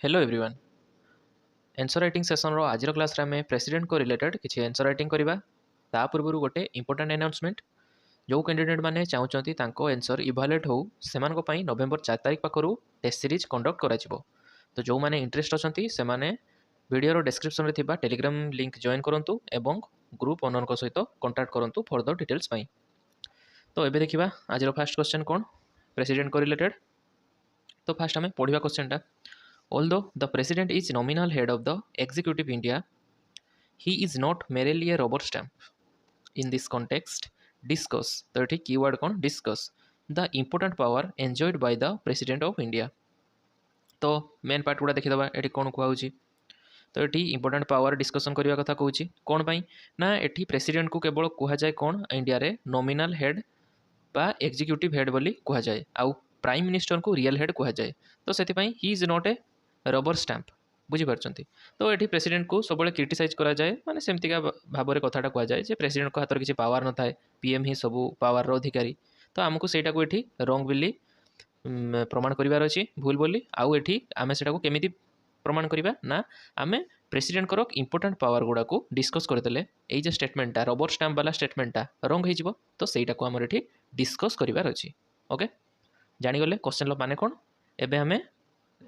Hello everyone. Answer writing session रो आज class रे आमे प्रेसिडेंट को रिलेटेड किसी आंसर राइटिंग करबा। ता पूर्व गोटे इंपोर्टेंट अनाउंसमेंट, जो कैंडिडेट माने चाहूचंती तांको आंसर इवैल्यूएट हो सेमान को पई नवेम्बर 4 तारिख पाखरु टेस्ट सीरीज कंडक्ट करा जिवो। तो जो माने इंटरेस्ट अछंती से माने वीडियो रो डिस्क्रिप्शन रे थिबा टेलीग्राम लिंक जॉइन करंतु एवं ग्रुप ओनर को सहित कांटेक्ट करंतु फर्दर डिटेल्स पई। तो एबे देखिबा आज रो फर्स्ट क्वेश्चन कोन प्रेसिडेंट को रिलेटेड। तो फर्स्ट हमें पढ़िबा क्वेश्चन टा। Although the president is nominal head of the executive India, he is not merely a rubber stamp. In this context, discuss, तो ये keyword कौन discuss the important power enjoyed by the president of India. तो main part गुड़ा देखिदबा eighty कौन कहूँ। तो ये important power discussion करने कथा कहूँ कौन पाई ना एटी प्रेसिडेंट को केवल कहुए कौन इंडिया रे नॉमिनल हेड बा एग्जीक्यूटिव हेड बोली कहुए आउ प्राइम मिनिस्टर को रियल हेड कहुए। तो से he is not a rubber stamp बुझीपार्टी। तो ये प्रेसिडेंट को सब क्रिटिसाइज करा जाए माने सेमतिका भाव में कथाटा कहुए जे प्रेसिडेंट को हाथ में किसी पावर न थाए, पीएम ही सब पावर अधिकारी। तो आमको सेटा को ये रंग बोली प्रमाण करार अच्छी भूल बोली आउ एठी आमे सेटा को केमिति प्रमाण करवा ना आमे प्रेसिडेंट को इंपोर्टेंट पावर गुड़ा को डिस्कस करदे ये स्टेटमेंटा रबर स्टाम्प वाला स्टेटमेंटा रंग हो। तो सहीटा को आमर ये डिस्कस करार अच्छी। ओके जानीगले क्वेश्चन माने कौन एबे हमें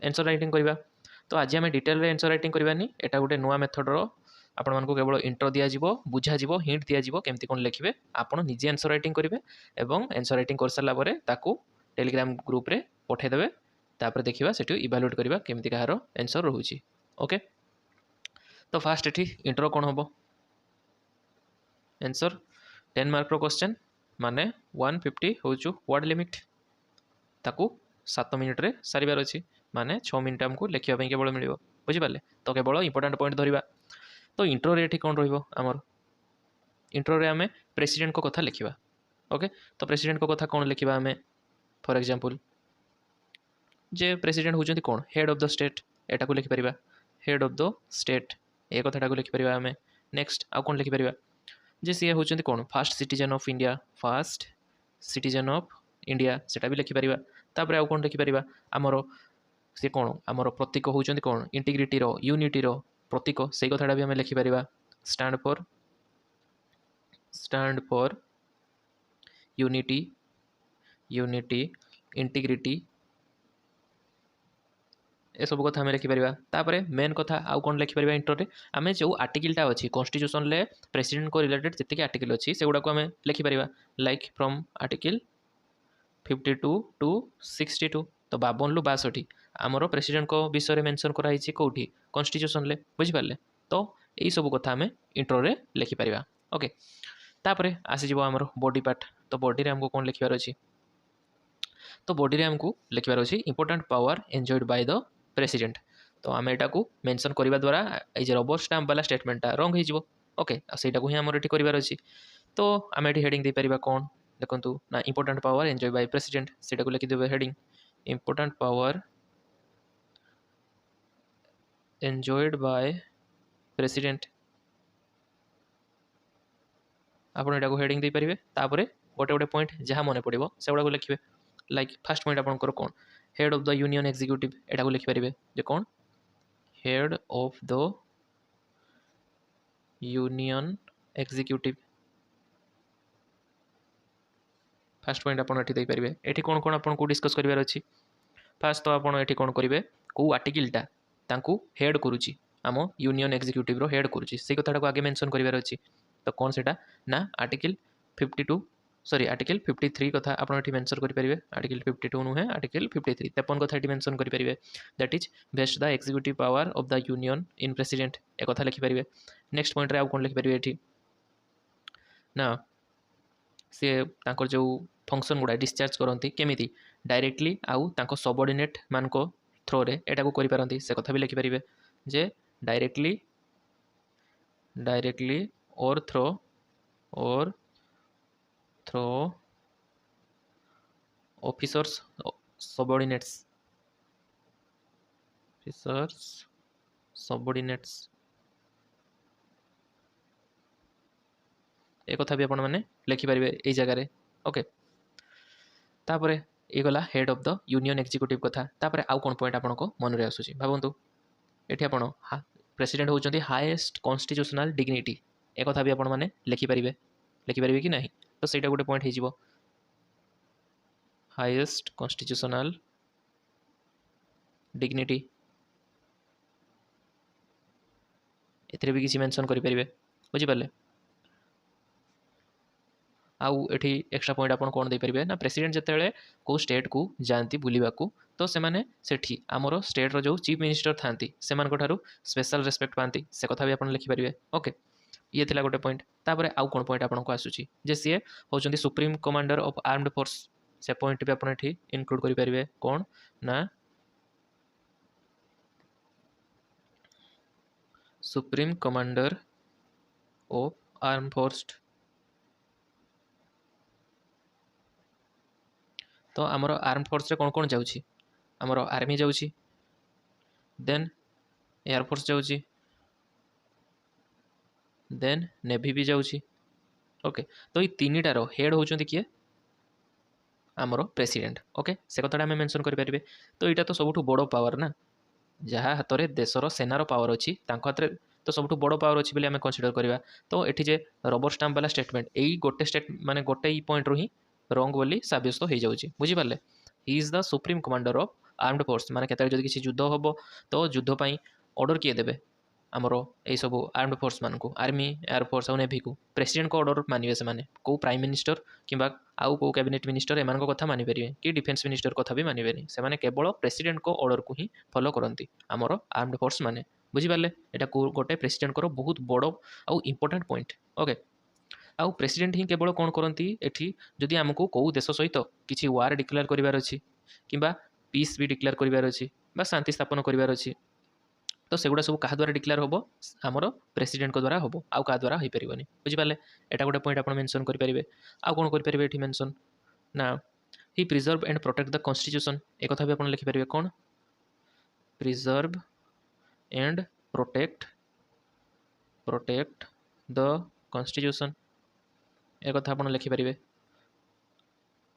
आंसर राइटिंग करवा। तो आज आम डिटेल आंसर राइटिंग करवानी एटा गोटे नुआ मेथड आपण मानक केवल इंट्रो दि जाव बुझा हिंट दि जाव केमती कौन लिखे आपड़ निजे आंसर राइटिंग करेंगे और आंसर राइटिंग कर सारापर ताकू टेलीग्राम ग्रुप रे पठेदेवे। तापर देखा से इवैल्यूएट करवा केमती कहार आंसर रोचे। ओके तो फास्ट एटी इंट्रो कौन हम आंसर 10 मार्क क्वेश्चन माने 150 हूँ वर्ड लिमिट ताकू 7 मिनिट रे सारिबार अच्छी माने 6 मिनिट आमको लिखापी केवल मिल बुझीपारे। तो केवल इंपोर्टेंट पॉइंट धरवा। तो इंट्रो रे कौन रमर इंट्रो रे आमे प्रेसिडेंट को कथा लिखा। ओके तो प्रेसिडेंट को कथा कौन लिखा आमे फॉर एग्जांपल जे प्रेसिडेंट होती कौन हेड ऑफ द स्टेट एटा को लिखिपर head of the state A कथाटा को लिखिपर आमे। नेक्स्ट आउ कौन लिखिपर जे सी होती कौन fast citizen of India fast citizen of India सेटा भी लिखिपर। तापर आउ कौन लिखिपर आमर सी कौन आमर प्रतीक होती कौन इंटीग्रिटी यूनिटी प्रतीक से कथाटा भी आम लिखिपर stand for unity unity integrity ए सब कथा आम लिखिपर। तापर मेन कथा आउ कौन लिखिपर इंट्रो रे आम जो आर्टिकलटा अच्छी कॉन्स्टिट्यूशन ले प्रेसिडेंट को रिलेटेड जितकी आर्टिकल अच्छी से गुड़ा को आम लिखिपर लाइक फ्रॉम आर्टिकल 52 टू 62। तो 52 रु 62 आमर प्रेसिडेंट को विषय में मेंशन कराई कौटी कॉन्स्टिट्यूशन ले बुझिपारे। तो यही सब कथा आम इंट्रो रे लिखिपर। ओके तापर आसीज आमर बॉडी पार्ट। तो बॉडी रे हमको कौन लिखार अच्छी तो बॉडी रे हमको लिखार अच्छी important power enjoyed by the president. तो आम एटा को मेंशन करने द्वारा ये रबर स्टाम्प वाला स्टेटमेंटा रंग हो। ओके से ही आमर ये करार अच्छी। तो आम ये हेडिंग दे पारिबा कौन देखो ना important power enjoy by president से लिखिदेवे heading important power enjoyed by president आपड़ यहाँ हेडिंग दे पारे। तापर गोटे गोटे पॉइंट जहाँ मन पड़ो से गुड़ा लिखे लाइक फास्ट पॉइंट आपंकर कौन head of the union executive एटा को लिखिपारे जे कौन head of the union executive first point आपड़ ये पारे। ये कौन कौन आपको डिस्कस करार अच्छी फास्ट तो आपड़ ये कौन करेंगे कौ आर्टिकलटा तांकू हेड करुच्ची आम यूनियन एग्जीक्यूटिव रो हेड करुच्ची से कथाटा को आगे मेंशन करार अच्छी। तो कौन सेटा ना आर्टिकल 52 सॉरी आर्टिकल 53 कथा आप मेंशन करेंगे आर्टिकल 52 नुहे आर्टिकल 53 53 कथा ये मेंशन करेंगे that is best the executive power of the union in president एक कथा लिखिपारे। नेक्स्ट पॉइंट रे आउ कौन लिखिपारे ये ना सी जो फंक्शन गुड़ा डिस्चार्ज करती केमी डायरेक्टली आउ तांको सबऑर्डिनेट मान थ्रो रे एटा को करि से कथा भी लिखिपारे जे डायरेक्टली और थ्रो ऑफिसर्स सबऑर्डिनेट्स एक कथा भी आपण मैंने लिखिपारे यही जगार। ओके तापर ये गला head of the union executive कथा तापर आउ कोन पॉइंट आपन को मन रे आसुची भाबंतु एठी आपन प्रेसिडेंट होउचंती हाईएस्ट कॉन्स्टिट्यूशनल डिग्निटी ए कथा भी आपन माने लिखि परिबे कि नहीं तो सेटा गोटे पॉइंट हे जिवो हाईएस्ट कॉन्स्टिट्यूशनल डिग्निटी एथिरे भी किसी मेंशन करि परिबे बुझि पाले आउ एठी एक्स्ट्रा पॉइंट आपन कोन दे परिबे ना प्रेसिडेंट जतेले को स्टेट को जानती बुलिबाकू तो सेमाने सेठी हमरो स्टेट रो जो चीफ मिनिस्टर थांती सेमान को थारु स्पेशल रेस्पेक्ट पांती से कथा भी आपन लिखि परिबे ओके ये थिला गोटे पॉइंट तापरे आउ कोन पॉइंट आपन को आसुची जे सीए होचंती supreme commander of armed force से पॉइंट भी आपन एठी इंक्लूड करि परिबे कोन ना supreme commander of arm force तो आमर आर्म फोर्स रे कोन कोन जाउची आमर आर्मी जाउची देन एयरफोर्स जाउची देन नेवी भी जाउची ओके तो ये तीनटार हेड होचंती किए आमर प्रेसिडेंट ओके से कथाटा आम मेंशन करि परिबे तो यहाँ तो सबुठ बड़ पावर ना जहाँ हाथ में देशर सेनार पावर अच्छी हाथ में तो सबुठ बड़ पावर अच्छी बोली आम कनसीडर करवा तो ये रबर स्टाम्प वाला स्टेटमेंट यही गोटे माने गोटे पॉइंट रू ही रंग बोली साब्यस्त हो जाऊँगी बुझिपारे he is the supreme commander of armed force माने केतरे जदि किसी युद्ध हम तो युद्ध पाई ऑर्डर किए देबे आमर यही सब आर्म्ड फोर्स मान को आर्मी एयरफोर्स और नेवी को प्रेसिडेंट को ऑर्डर मानिबे से माने को प्राइम मिनिस्टर किंबा आउ को कैबिनेट मिनिस्टर एमान को कथा मानि परिबे कि डिफेंस मिनिस्टर कथा भी मानिबेनी से माने केवल प्रेसिडेंट को ऑर्डर को ही फॉलो करती आमर आर्म्ड फोर्स माने बुझिपारे एटा गोटे प्रेसिडेंट को बहुत बड़ आउ इंपोर्टेंट पॉइंट ओके आउ प्रेसिडेंट ही केवल कौन करती एठी जदि आमको कौ देश सहित किसी वार डिक्लेयर करिवार अछि किंबा पीस भी डिक्लेयर करिवार अछि बा शांति स्थापन करिवार अछि तो सेगुड़ा सब क्या द्वारा डिक्लेयर हम आमर प्रेसिडेंट को द्वारा हम आउ क्या द्वारा हो पारे बुझिपारे एटा गोटे पॉइंट आप मेंशन करेंगे आउ कौन करेंगे ये मेंशन ना he preserve and protect the constitution एक कथा भी आप लिखिपारे कौन preserve and protect the constitution एक कथा आप लिखिपारे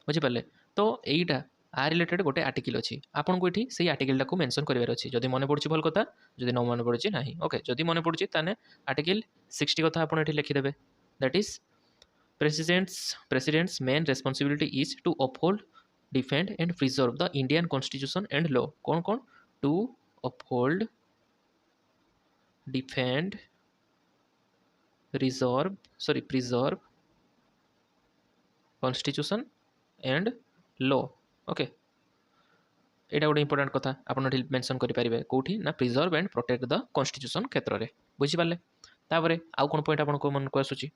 बुझिपारे तो यहीटा आ रिलेटेड गोटे आर्टिकल अच्छी आपन को ये से आर्टिकल को मेंशन करार अच्छी जदि मन पड़ी भल कथा जदि न मन पड़ी ना ओके जदि मन पड़ी ताने आर्टिकल 60 कथा आप लिखिदेवे that is president's main responsibility is to uphold defend and preserve the Indian constitution and law कौन कौन to uphold defend preserve constitution and law okay एटा गोटे इंपोर्टेंट कथा आपन मेंशन करेंगे कौटी ना preserve and protect the constitution क्षेत्र में बुझिपारे तापर आउ कौन पॉइंट आपन को मन को आसूची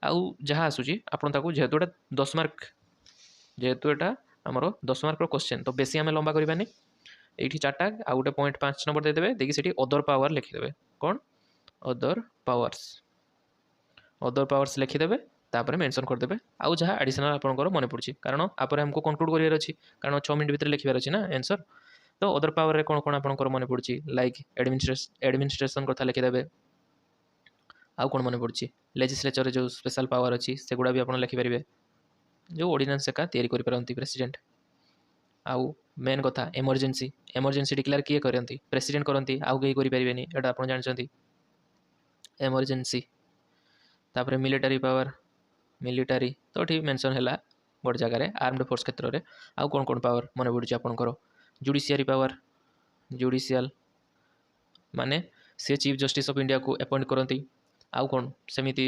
आउ जहाँ आसूची आपन ताको जेहेतु एटा 10 मार्क जेहेतु एटा हमरो 10 मार्क रो क्वेश्चन तो बेसी आमे लंबा करबानी एठी चारटा आ गोटे पॉइंट 5 नंबर दे देबे देखि सेठी अदर पावर लिखि देबे कोन अदर पावर्स लिखि देबे तापर मेंशन कर देबे आउ जहाँ एडिशनल आपनकर मन पड़ुची कारण आपर हमको कंक्लूड करियर अछि कारण 6 मिनिट भीतर लिखिबार अछि ना आंसर तो अदर पावर रे कोन कोन आपनकर मन पड़ुची लाइक एडमिनिस्ट्रेशन कथा लिखि देबे आउ कोन मन पड़ुची लेजिस्लेचर रे जो स्पेशल पावर अछि सेगुडा भी आपन लिखि परिबे जो ऑर्डिनेंस का तैयारी करि परंती प्रेसिडेंट आउ मेन कथा इमरजेंसी डिक्लेयर किए करंती प्रेसिडेंट करंती आउ केही करि परिबेनी एटा आपन जानचंती इमरजेंसी तापर मिलिटरी पावर मिलिटरी तो ठीक मेंशन है गोटे जगह आर्म्ड फोर्स क्षेत्र में आउ कौन कौन पावर मन पड़ी आपंकर जुडिशियरी पावर जुडिशियल माने से चीफ जस्टिस ऑफ इंडिया को अपॉइंट करती आउ कौन सेमिति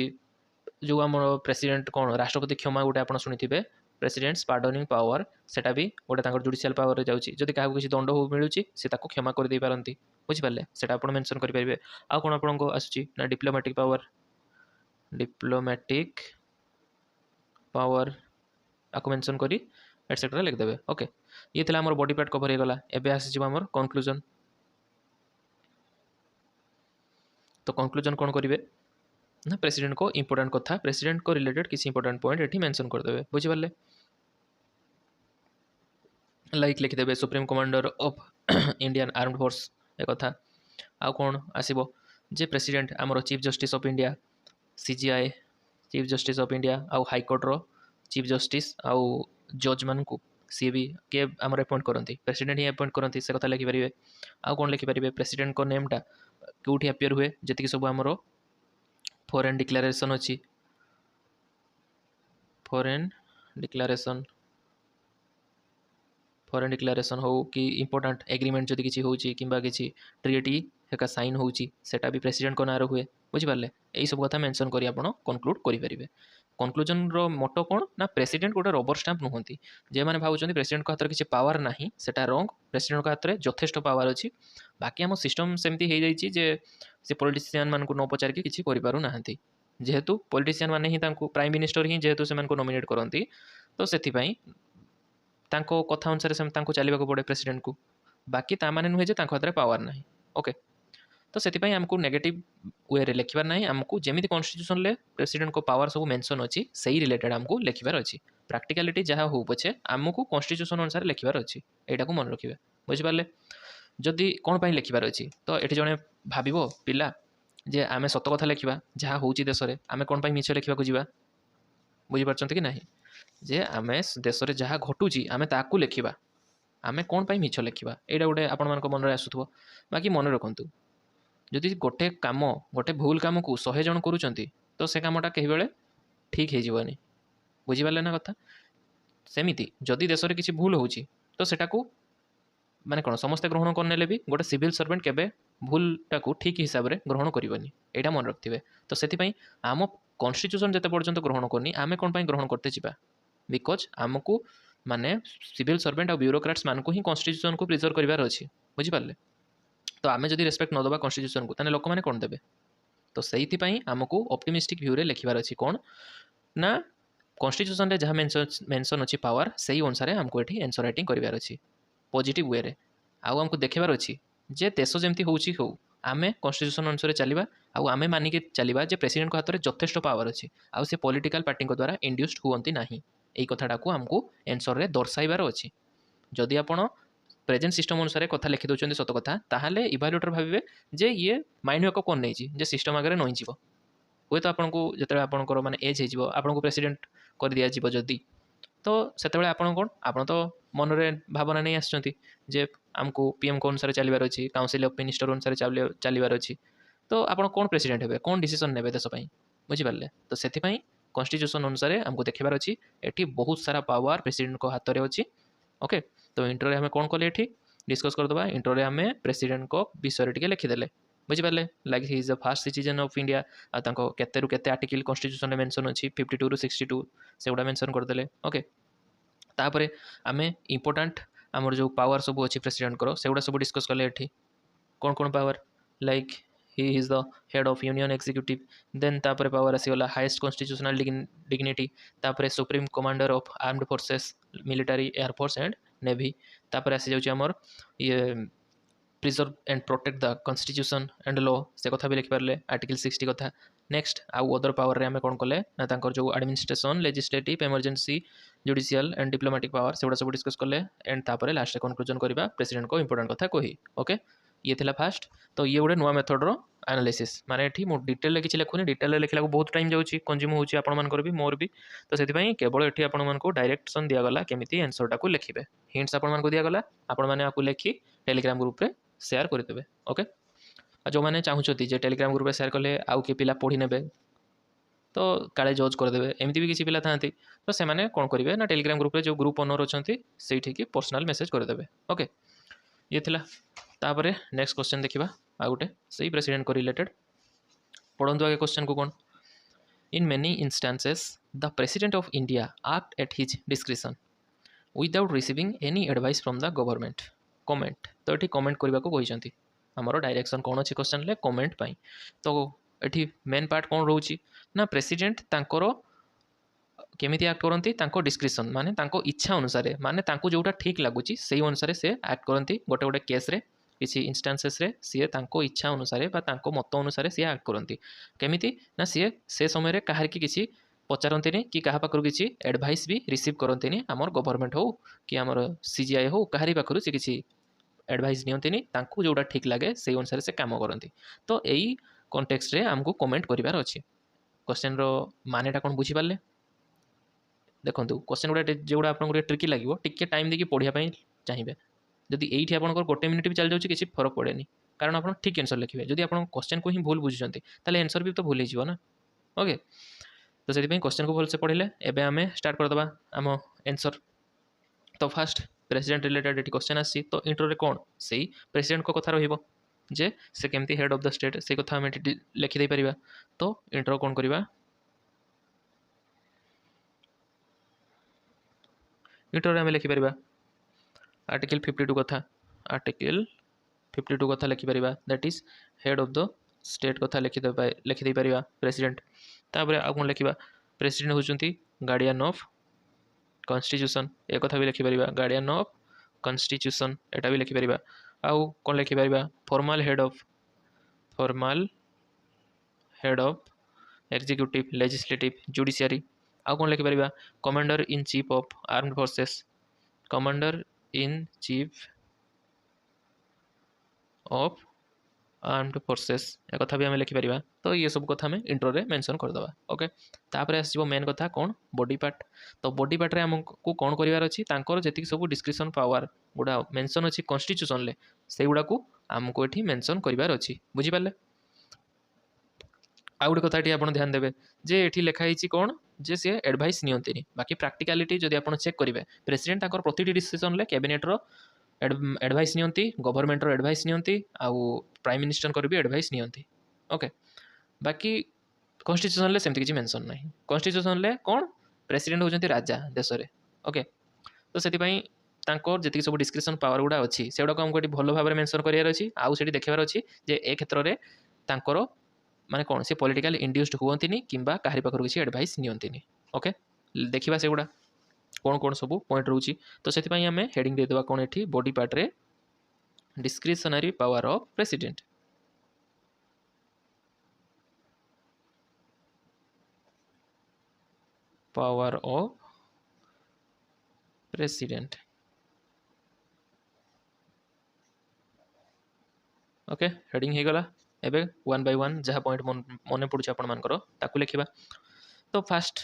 जो आम प्रेसिडेंट कौन राष्ट्रपति क्षमा गोटे आप शुणिथे प्रेसिडेंट्स पार्डनिंग पावर सेटा भी गोटे जुडिशियल पावर रे जाउची जदि काहू किसी दंड हो मिलूची से ताको क्षमा कर दे पारंती बुझिपारे सेटा आपण मेंशन करि परिबे आ कोन आपनको आसुची ना डिप्लोमेटिक पावर आपको मेंशन करी एटसेट्रा लिख देबे ओके ये थिला हमर बॉडी पार्ट कवर हो गला एबे आसी जिवो हमर कंक्लूजन तो कंक्लूजन कोन करिवे ना प्रेसिडेंट को इंपोर्टेंट कथा प्रेसिडेंट को रिलेटेड किसी इंपोर्टेंट पॉइंट एठी मेंशन कर देबे बुझि पारले लाइक लिख देबे supreme commander of Indian armed force ए कथा आ कोन आसीबो जे प्रेसिडेंट हमर chief justice of India CJI chief justice of India आउ हाईकोर्ट रो चीफ जस्टिस आउ जज मान को सी भी किए आमर अपॉइंट करती प्रेसिडेंट ही अपॉइंट करती से कथा लिखिपारे आउ कौन लिखिपारे प्रेसिडेंट को नेमटा कौटी अपियर हुए जी सब आमर फॉरेन डिक्लेरेशन अच्छी फॉरेन डिक्लेरेशन हो कि इंपोर्टाट एग्रीमेंट जदि किसी हो कि ट्रिटी हेका साइन होटा भी प्रेसिडेंट को नाँ हुए बुझिपारे यही सब कथा मेंशन करी आप कनक्लूड करेंगे कनक्लूजन मोटो कौन ना प्रेसिडेंट गोटे रबर स्टाम्प नुहति जे मैंने भावुं प्रेसिडेंट हाथ में किसी पावर ना सेटा रंग प्रेसिडेंट हाथ में यथेष्ट पावर अच्छी बाकी आम सिस्टम सेमती हो जाए से पॉलिटिशियन मान को न पचार किसी करें जेहेतु पॉलिटिशियन मैंने ही प्राइम मिनिस्टर ही जेहेतु से नॉमिनेट करती तो से कथा अनुसार से चलने पड़े प्रेसिडेंट को बाकी ताने नुहे हाथ में पावर ना ओके तो से आमको नेगेटिव वे रे लिखबार ना आमको जमी कन्स्टिट्यूशन ले प्रेसिडेंट को पावर सब मेंशन अच्छी से रिलेटेड आमको लिखबार अच्छी प्रैक्टिकलिटी जहाँ हो पछे आमको कन्स्टिट्यूशन अनुसार लिखबार अच्छी यहाँ को मन रखिए बुझिपारे जदि कौन पर लिखबार अच्छी तो ये जड़े भाव पिला जे आम सत कथा लिखा जहाँ हूँ देश में आम कौन पर मिछ लिखा जा बुझीपार कि ना जे आम देश में जहाँ घटुची आम ताकू लिखा आम कौन पर मिछ लिखा यहाँ गोटे आपण मन में आसुव बाकी मन रखु जदि गोटे काम गोटे भूल कम को 100 जन करुँच तो से कमटा कहीं बेले ठीक होनी बुझिपारे ना कथा सेमती जदि देश में किसी भूल हो तो सेटा को माने कौन समस्ते ग्रहण करने भी गोटे सिविल सर्वेंट केबे भूलटा को ठीक हिसाब से ग्रहण करनी यहाँ मन रखिए तो से आम कन्स्टिट्यूशन जिते पर्यंत ग्रहण करनी आम कौन पर ग्रहण करते जा बिकज आमको माने सिविल सर्वेंट और ब्यूरोक्राट्स मान को ही कन्स्टिट्यूशन को प्रिजर्व करार अच्छी बुझिपारे तो आम जब रेस्पेक्ट नदबा कन्स्टिट्यूशन को लोक मैंने कौन देवे तो से आमको ऑप्टिमिस्टिक व्यू रे लिखबार अच्छी कौन ना कन्स्टिट्यूशन रे जहाँ मेंशन अच्छी पावर से ही अनुसार आमको ये आंसर राइटिंग करार अच्छी पॉजिटिव वे रे आमको देखेबार अच्छी जे देश जमी हो आम कन्स्टिट्यूशन अनुसार चलवा आम मानिक चलवा जे प्रेसिडेंट हाथ में यथेष्ट पावर अच्छी आउ से पॉलिटिकल पार्टी द्वारा इंड्यूस्ड हुअंती ना यही कथाटा को आमको आंसर रे दर्शाइबार अच्छी जदि आपण प्रेजेंट सिस्टम अनुसार कथा लिखि दौरान सत कथा ताहले इवाल्युएटर भावे जे ये माइंड मेकअप कौन नहीं जे सिस्टम आगे नई जीव हुए तो आपको जो आपंकर माने एज हो प्रेसिडेंट कर दिया जदि तो से आपड़ कौन आप तो मन में भावना नहीं आसछंती जे आमको पीएम को अनुसार चलबार अच्छी काउंसिल ऑफ मिनिस्टर अनुसार चलबार अच्छी तो आप कौन प्रेसिडेंट हे कौन डिसीजन ने देश बुझिपारे तो से कन्स्टिट्यूशन अनुसार आमको देखार अच्छी ये बहुत सारा पावर प्रेसिडेंट को हाथ में अच्छी ओके तो इंट्रो आम कौन कले ये डिस्कस करदे इंट्रो आम प्रेसिडेंट को विषय टे लिखिदेले बुझिपारे like he is the first citizen of India केते केते आर्टिकल कन्स्टिट्यूशन में मेंशन अच्छी 52 ରୁ 62 से गुड़ा मेंशन करदेले ओके तापर आम इंपोर्टाट आमर जो पावर सब अच्छी प्रेसिडेंट को से गुड़ा सब डिस्कस कले ये कौन कौन power like he is the head of union executive then तापर पावर आसीगला हाईएस्ट कन्स्टिट्यूशनल डिग्निटी तापर supreme commander of armed forces military air force and navy तापर आसी जाउची हमर ये preserve and protect the constitution and law से कथा भी लिखिपारे आर्टिकल 60 कथा नेक्स्ट आउ अदर पावर रे आम कौन कले ना तांकर जो administration legislative emergency judicial and diplomatic power से गुड़ा सब डिस्कस कले एंड तापर लास्ट कनक्लूजन करवा प्रेसिडेंट को इंपोर्टेंट कथा कही ओके ये थिला फास्ट तो ये गोटे नुआ मेथड रो एनालिसिस माने एठी मो डिटेल किसी लिखुनी डिटेल लिखला बहुत टाइम जाउची कंज्यूम होउची आपण मानकर भी मोर भी तो सेति केवल एठी आपण मानको डायरेक्शन दिया गला केमिति आंसर टाको लिखिबे हिंट्स आपण मानको दिया गला आपण माने आपको लिखि टेलीग्राम ग्रुप रे शेयर करदेवे ओके जो मैंने चाहूँगी जे टेलीग्राम ग्रुप रे शेयर कले आउ कि पिला पढ़ी नेबे तो काले जज करदेवे एमती भी किसी पिला थांती तो से माने कौन करेंगे ना टेलीग्राम ग्रुप रे जो ग्रुप ओनर अच्छा से पर्सनल मेसेज करदेवे ओके ये थिला तापरे नेक्स्ट क्वेश्चन देखा आ गोटे से प्रेसिडेंट को रिलेटेड पढ़ंतु आगे क्वेश्चन को कौन in many instances the president of India act at his discretion without receiving any advice from the government comment तो ये कमेंट करने को कहते आमर डायरेक्शन कौन अच्छी क्वेश्चन ले कमेंट पाई तो ये मेन पार्ट कौन रोचे ना प्रेसिडेंट तांकर केमिति एक्ट करती डिस्क्रिशन माने तांको इच्छा अनुसार माने तांको जोटा ठीक लगुच से अनुसार से एक्ट करती गोटे गोटे केस रे किसी इंस्टांसेस रे सी तांको इच्छा अनुसार तांको मत अनुसार सी एक्ट करती केमिति ना सी से समय कहार की किसी पचारती कि क्या पाखु किसी एडभाइस भी रिसीव करती आमर गवर्नमेंट हो कि आमर सीजीआई हो कहारी पाखु से किसी एडभाइस नियंती जोटा ठीक लगे से अनुसार से काम करती तो यही कॉन्टेक्स्ट रे आमको कमेंट करिवार अछि क्वेश्चन रो मानेटा कोन बुझी पाले देखो क्वेश्चन गुड़ा जोड़ा आपको ट्रिकी लगे टिके टाइम देखिए पढ़ाई चाहिए जदि ये आप गोटे मिनिट भी चल जाऊँगी किसी फरक पड़े कारण आप ठीक आंसर लिखे जदि आप क्वेश्चन को ही भूल बुझुंट ताले आंसर भी तो भूल हो ना ओके तो से क्वेश्चन को भलसे पढ़ले एवं आम स्टार्ट करदे आम आंसर तो फास्ट प्रेसिडेंट रिलेटेड ये क्वेश्चन आसी तो इंट्रो कौन से प्रेसिडेंट को कथा रहिबो जे से केमती हेड ऑफ द स्टेट से कथा आम लिखिदे परिबा तो इंट्रो कौन करवा इंट्रो आम लिखिपर आर्टिकल 52 कथा आर्टिकल 52 कथा लिखिपर that is head of the state कथा लिखिदे परिबा प्रेसिडेंट तापर आ कौन लिखा प्रेसिडेंट होचुंती गार्डियन ऑफ कॉन्स्टिट्यूशन एक कथा भी लिखिपर गार्डियन ऑफ कॉन्स्टिट्यूशन एटा भी लिखिपर आउ कौन लिखिपर formal head of executive legislative judiciary आउ कौन लिखिपर commander in chief of armed forces commander in chief of armed forces एक कथा भी आम लिखिपर तो ये सब कथा आम इंट्रो रे मेंशन करदे ओके तापर आसो मेन कथा कौन बॉडी पार्ट तो बॉडी पार्ट रे आमको कौन करार अच्छी जी सब डिस्क्रिप्शन पावर गुड़ा मेंशन अच्छी कॉन्स्टिट्यूशन ले से गुड़ा को आमको ये मेंशन करार अच्छी बुझीपारे आउ गोटे कथा आप ध्यान देवे जे ये लिखाई कौन जे सी एडभाइस नियंती बाकी प्रैक्टिकलिटी जब आप चेक करेंगे प्रेसिडेंट प्रति डिसीजन ले कैबिनेट्र एडभाइस नियंती गवर्नमेंट एडभाइस नियंती आउ प्राइम मिनिस्टर भी एडभाइस नियंती ओके बाकी कॉन्स्टिट्यूशन ले सेमती किसी मेंशन नहीं कॉन्स्टिट्यूशन ले कौन प्रेसिडेंट होती राजा देश में ओके तो से जी सब डिस्क्रिप्शन पावर गुड़ा अच्छी से गुड़ा आमको भल भाव में मेंशन करार अच्छी आउ से देखार अच्छी जे ए क्षेत्र में तांकर माने कौन से पॉलिटिकल इंड्यूस्ड हुअंतिनी किंबा काहरी पाखरु किसी एडवाइस नियंतिनी ओके देखिबा से गुड़ा कौन कौन सब पॉइंट रोची तो से आम हेडिंग दे देबा कौन एठी बॉडी पार्ट रे discretionary power of president power of president okay heading हो गला एबे वन बाय वन जहाँ पॉइंट मन पड़ुछ आपर ताकू लिखा तो फास्ट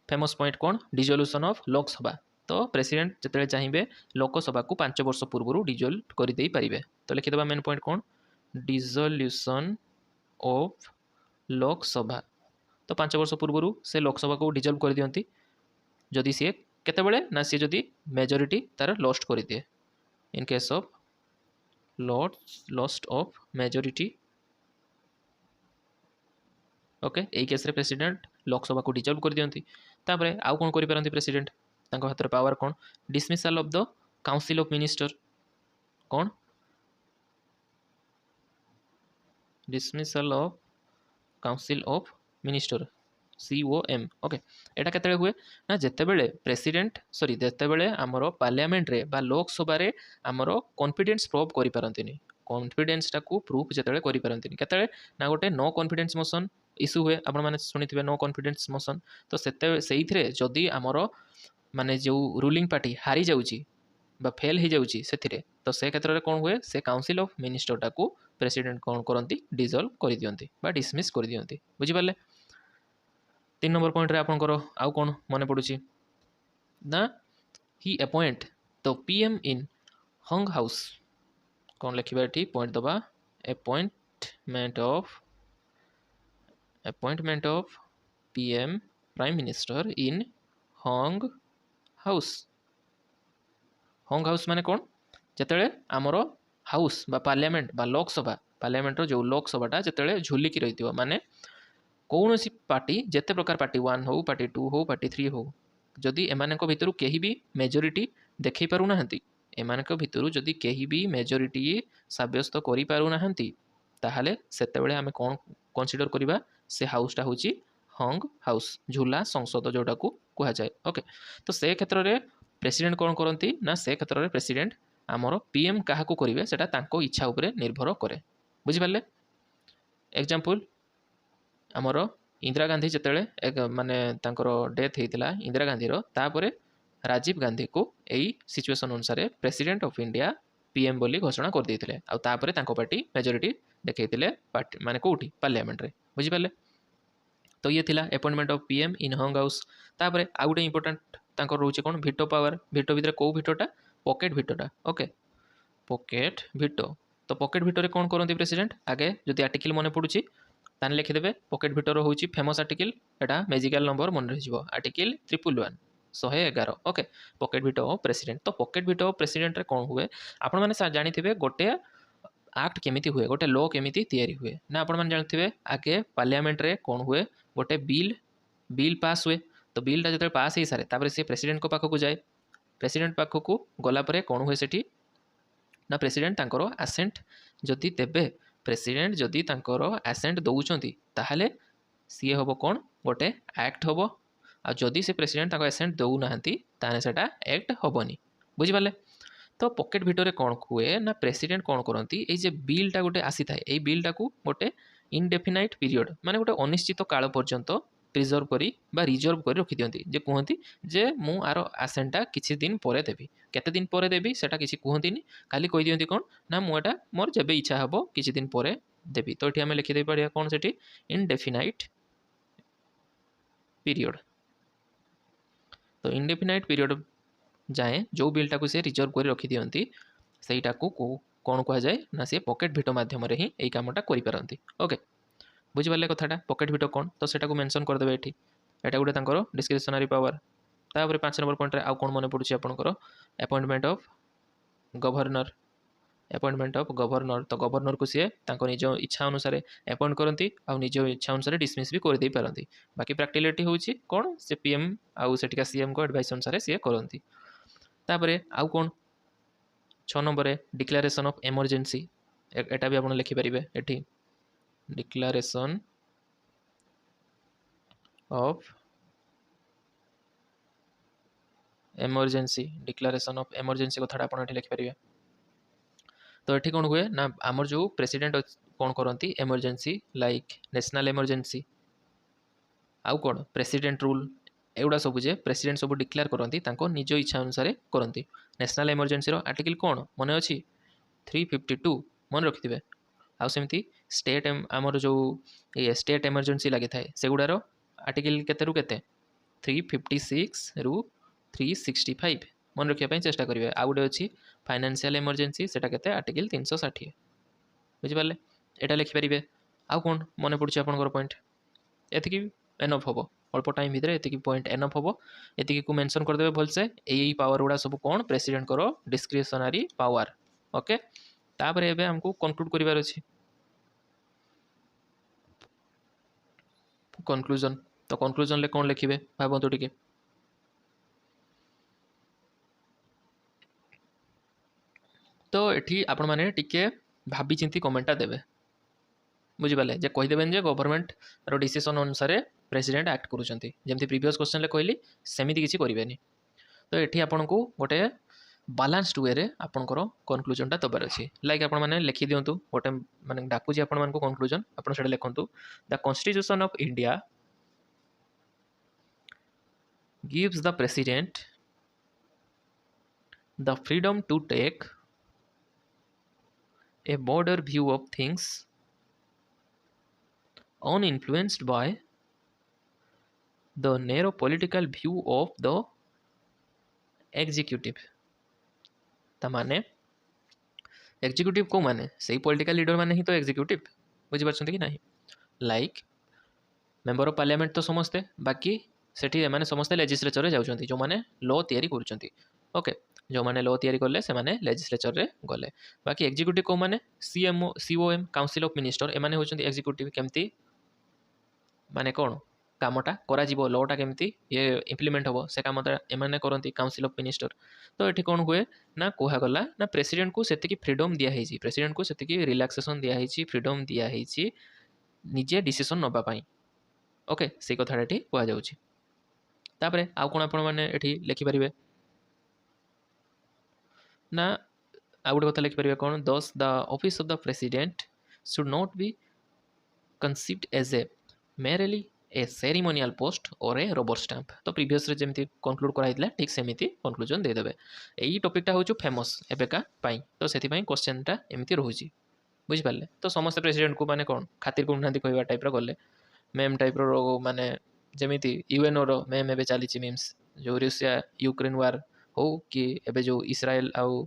फेमस पॉइंट कौन डिजोल्यूशन ऑफ लोकसभा तो प्रेसिडेंट जिते चाहिए लोकसभा को 5 वर्ष पूर्व डिजोल्व करदे पारे तो लिखिदेबा मेन पॉइंट कौन डिजोल्यूशन ऑफ लोकसभा तो 5 वर्ष पूर्व से लोकसभा को डिजोल्व कर दियंती जदि सी केतेबेले ना सी जदि मेजोरिटी तार लॉस्ट कर दिए in case of lost of majority okay यही केस रे प्रेसिडेंट लोकसभा को डिजोल्व कर दियंती तापरे आउ कौन करि पारंती प्रेसिडेंट तांको हाथ रे पावर कौन dismissal of the council of minister कौन dismissal of council of minister COM okay एटा केतेबेले हुए ना जेतेबेले प्रेसिडेंट सॉरी जेतेबेले हमरो पार्लियामेंट रे बा लोकसभा रे हमरो कॉन्फिडेंस प्रूव करि पारंतिनी कॉन्फिडेंस टाकू प्रूफ जेतेबेले करि पारंतिनी केतेबेले ना गोटे नो कॉन्फिडेंस मोशन इश्यू हुए आपण माने सुनिथिबे नो कॉन्फिडेंस मोशन तो सेइथिरे जदि हमरो माने जो रूलिंग पार्टी हारी जाउची बा फेल हो जाउची सेथिरे तो से क्षेत्र में कौन हुए से काउंसिल ऑफ मिनिस्टर टाकू प्रेसिडेंट कौन करती डिजोल्व कर दियंती बा डिसमिस कर दियंती बुझी पारले 3 नंबर पॉइंट रे आपनकर आउ कौन मन पड़ुची ना he appoint the PM in hung house कौन लिखा ये पॉइंट दबा appointment of PM prime minister in hung house माने कौन जिते आमर हाउस बा पार्लियामेंट बा लोकसभा पार्लियामेंट जो लोकसभाटा जिते झुलिकी रही माने कौन सी पार्टी जिते प्रकार पार्टी 1 हो पार्टी 2 हो पार्टी 3 हो जदि एमान भितर कहीं भी मेजोरिटी देखई पारु नाहंती एमान भितर जदि कहीं भी मेजोरिटी सब्यस्त करि पारु नाहंती ताहले सेतेबेले आमे कौन कंसीडर करिबा से हाउसटा होची हंग हाउस झूला संसद जोटा को कहा जाए ओके तो से क्षेत्र में प्रेसिडेंट कौन करती ना से क्षेत्र में प्रेसिडेंट आमर PM क्या करेंगे सेटा तांको इच्छा उपरे निर्भर करे बुझिपारे एग्जांपल आमर इंदिरा गांधी जिते माने तांकर डेथ होता इंदिरा गांधीर तापर राजीव गांधी को यही सिचुएशन अनुसार प्रेसिडेंट ऑफ इंडिया PM बोली घोषणा कर देते पार्टी मेजोरिटी देखते पार्टी माने कोठी पार्लियामेंट रे बुझिपारे तो ये थिला appointment of PM in hung house. तापर आउ गोटे इंपोर्टाट तांकर रोचे कोन भिटो पावर। भिटो भितर को भिटोटा पॉकेट भिटोटा ओके पॉकेट भिटो। तो पॉकेट भिटोरे कौन करती प्रेसिडेंट आगे जदि आर्टिकल मन पड़ुची ताने लिखिदेवे पॉकेट भिटर होची फेमस आर्टिकल एटा मैजिकल नंबर मन रहिजिवो article 111 111 okay pocket veto of president. तो पॉकेट भिटो ऑफ प्रेसिडेंट रे कौन हुए आपण माने जानिथिबे गोटे आक्ट केमिति हुए गोटे लॉ केमिति तैयारी हुए ना आपण माने जानथिबे आगे पार्लियामेंट रे कौन हुए गोटे बिल पास हुए। तो बिलटा जते पास हो सारे तापर से प्रेसिडेंट को पाखक जाए प्रेसिडेंट पाखक गला परे कौन हुए सेठी ना प्रेसिडेंट तांकर आसेंट जदि देबे प्रेसिडेंट जदि तांकर आसेंट दउचंती ताहले सी हम कौन गोटे एक्ट हम आ जदि से प्रेसिडेंट तांकर आसेंट दउ नाहंती ताने सेटा एक्ट हबनी बुझिपाले। तो पॉकेट भिटरे कौन हुए ना प्रेसिडेंट कौन करती ये बिलटा गोटे आसी थाए ये बिलटा को गोटे इनडेफिनाइट पीरियड माने गोटे अनिश्चित काल पर्यंत प्रिजर्व करी बा रिजर्व करी रखी दियंती जे कहती जे मु आर आसेंटा किछि दिन परे देबी केते दिन परे देबी सेटा किछि कहंतीनी खाली कहि दियंती कोन ना मु एटा मोर जेबे इच्छा हबो किछि दिन परे देबी। तो एठी हमें लिखि दे पड़िया कोन सेठी इनडेफिनाइट पीरियड। तो इनडेफिनाइट पीरियड जाए जो बिलटा को से रिजर्व कर रखी दियंती सेटा को कौन कह जाए ना सी पॉकेट भिटो माध्यम रे ही एई कामटा करि पारंती ओके बुझिपारे कथाटा पॉकेट भिटो कौन तो सेटा को मेंशन कर देबे एठी एटा गोटे तांकर डिस्क्रिशनरी पावर। तापर 5 नंबर पॉइंट रे आ कोन मने पडुची आपनकर appointment of governor appointment of governor. तो गवर्नर को सी तांको निज इच्छा अनुसार अपॉइंट करती आ निज इच्छा अनुसार डिसमिस भी कर दे पारंती बाकी प्रैक्टिकलिटी होची कोन से पीएम आउ सेटिका सीएम को एडवाइस अनुसार सी करती। तापर आउ कोन 6 नंबर रे डिक्लेरेशन ऑफ इमरजेंसी एटा भी आपण लिखि परिबे एठी declaration of emergency declaration of emergency कथाटा आपण एठी लिखि परिबे। तो ये कौन हुए ना आमर जो प्रेसिडेंट कौन करती इमरजेंसी लाइक नेशनल इमरजेंसी आउ कौन प्रेसिडेंट रूल एगुड़ा सब जे प्रेसिडेंट सब डिक्लेयर करती निज इच्छा अनुसार करती। नेशनल इमरजेंसी आर्टिकल कौन मन अच्छी 352 मन रखिथे आउ सेमती स्टेट आमर जो ये स्टेट इमरजेंसी लगी थाए सेगुड़ार आर्टिकल केते रु केते 356 रु 365 मन रखा चेष्टा करेंगे। आउ गोटे अच्छी फाइनेंशियल इमरजेंसी सेटा केते आर्टिकल 360 बुझिपारे एटा लिखिपारे। आउ कौन मन पड़ुछि आपनकर पॉइंट एतिकी एनफ हम अल्प टाइम भितर एतिकी पॉइंट एनफ हम एतिकी को मेंशन करदेवे भलसे यही पावर गुड़ा सब कौन प्रेसिडेंट करो डिस्क्रिशनरी पावर ओके। तापर एबे हमको कंक्लूड करिवार अछि कंक्लूजन। तो कंक्लूजन ले कौन लिखिबे भाबंतु टिके तो ये आपण मैंने टिके भाभी चिंती कमेंटा देवे बुझिपारे जे कहीदेवेन जे गवर्नमेंट रो डिसीजन अनुसार प्रेसिडेंट एक्ट करूछंती जेमती प्रीवियस क्वेश्चन ले कहली सेमिति किछि करिवेनी। तो एठी आपन को गोटे बैलेंस्ड वे रे आपनकर कंक्लूजनटा दबार अछि लाइक आपण माने लिखि दियंतु गोटे माने डाकुची आपण मान को कंक्लूजन आपण सेडा लिखंतु the constitution of India gives the president the freedom to take a broader view of things uninfluenced by the narrow political view of the executive। तामाने एग्जीक्यूटिव को माने सही पॉलिटिकल लीडर माने ही तो एग्जीक्यूटिव बुझी पारछंती कि नहीं लाइक मेंबर ऑफ पार्लियामेंट तो समस्ते बाकी सेठी माने समस्ते लेजिस्लेचर रे जाउछंती जो माने लॉ तयारी करूछंती ओके जो माने लॉ तयारी करले से माने लेजिस्लेचर रे गले बाकी एग्जीक्यूटिव को माने CMO COM council of minister ए माने होचंती एग्जीक्यूटिव केमती माने कोन कामटा करा जीवो लॉटा केमती ये इंप्लीमेंट होबो से कामटा ए माने करंती काउंसिल ऑफ मिनिस्टर। तो एठी कोन हुए ना कोहा गला ना प्रेसिडेंट को सेति की फ्रीडम दिया हेची प्रेसिडेंट को सेति की रिलैक्सेशन दिया हेची फ्रीडम दिया हेची निजे डिसीजन नबा पई ओके से कथाटा एठी कोहा जाउची। तापरे आउ कोन आपण माने एठी लिखि परिबे ना आउ गोटे कथा लिखिपारे कौन दस the office of the president should not be conceived as a merely a ceremonial post or a rubber stamp. तो प्रीवियस रे जेमती कंक्लूड कराइतला ठीक सेमिति कंक्लूजन दे देबे एई टॉपिकटा होछु फेमस एबेका पाई तो सेति पाई क्वेश्चनटा एमिति रहूची बुझि पारले। तो समस्त प्रेसिडेंट को माने कोन खातिर को नांदी कहबा टाइप रो गले मेम टाइप्र माने जमीती यूएनओ मेम एवं चली मीम्स जो रूसिया यूक्रेन वार हो कि एबे जो इस्राएल आउ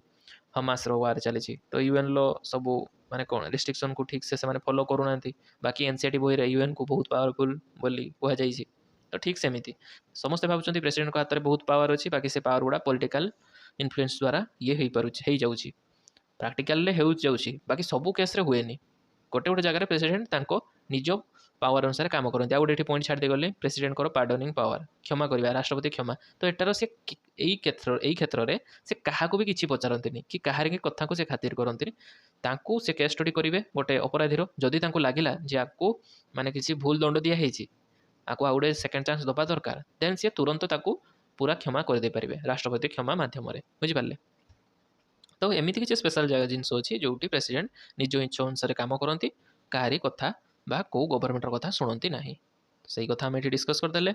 हमास वार चली तो यूएन लो सब माने कौन रिस्ट्रिक्शन को ठीक से फॉलो करूना बाकी एनसीईआरटी बही रे यूएन को बहुत पावरफुल बोली कहुई तो ठीक सेमती समस्ते भावुं प्रेसिडेंट हाथ में बहुत पावर अच्छी बाकी से पावर गुड़ा पॉलिटिकल इन्फ्लुएंस द्वारा ये हो जाऊँ प्राक्टिकल हो जाऊँगी बाकी सबू केस हुए गोटे गोटे जगह प्रेसिडेंट निज पावर अनुसार काम करते गोटे पॉइंट छाड़ी गले प्रेसिडेंट पार्डनिंग पावर क्षमा करवा राष्ट्रपति क्षमा तो एटार से क्षेत्र में से क्या भी किसी पचारती कि कहार की कथा को से खातिर करती से केस स्टडी करेंगे गोटे अपराधीर जदि लगिला जे आपको माने किसी भूल दंड दिखाई आपको आउ गए सेकेंड चांस दबा दरकार देन सी तुरंत पूरा क्षमा करदे पारे राष्ट्रपति क्षमा मध्यम बुझिपारे तो एमती किसी स्पेशल जगह जिनस अच्छी जो प्रेसिडेंट निज इच्छा अनुसार कम करती कहारी कथा बा को गवर्नमेंटर कथा शुणती ना से कथा आम ये डिस्कस करदे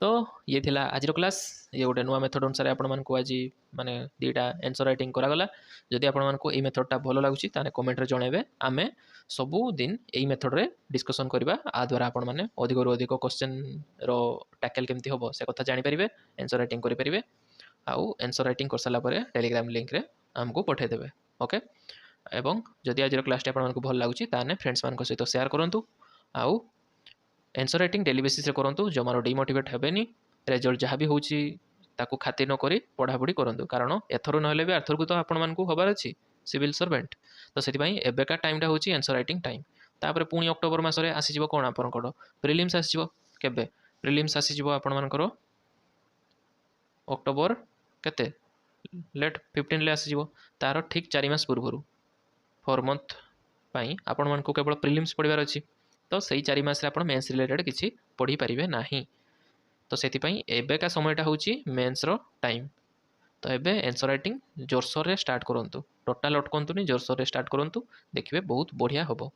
तो ये थिला आज क्लास ये गोटे नुआ मेथड अनुसार आपको आज माने दीटा आंसर राइटिंग करागला जदि आपको ये मेथडटा भल लगुच कमेंट जनइबे आम सबू दिन यही मेथड रे डिस्कसन करवा आ द्वारा आपण मैंने अधिक अधिक क्वेश्चन रो टैकल केमती हम से कथा जानीपारे आंसर राइटिंग करेंगे आउ आंसर राइटिंग कर सारा टेलीग्राम लिंक रे आमको पठेदेवे ओके एवं जदि आज क्लास आपको भल लगुच फ्रेंड्स मान सहित शेयर करूँ आउ आंसर राइटिंग डेली बेसिस करूँ जमार डिमोटिवेट हेनी रिजल्ट जहाँ भी होची ताकू खातिर न करी पढ़ापढ़ी करूँ कारण एथर ना भी आर्थर को तो आपण मानक हबार अच्छी सिविल सर्वेंट तो से एबेका टाइमटा हूँ आंसर राइटिंग टाइम तापर पुणी अक्टोबर मसरे आसीज कौन आपंकर प्रिलिम्स आसीज केबे प्रिलिम्स आसीज आपणकर अक्टोबर केते लेट 15 ले आसीज तार ठीक 4 मास पूर्व 4 मंथ आपण मानक केवल प्रिलिम्स पढ़ार अच्छी तो सही 4 मास आप मेन्स रिलेटेड किसी पढ़ी पारे ना तो से एबेका समयटा हूँ मेन्स टाइम तो एबे आंसर राइटिंग जोरसोर रे स्टार्ट करूँ टोटाल अटकंतुनी जोरसोर रे स्टार्ट करूँ देखिए बहुत बढ़िया हम।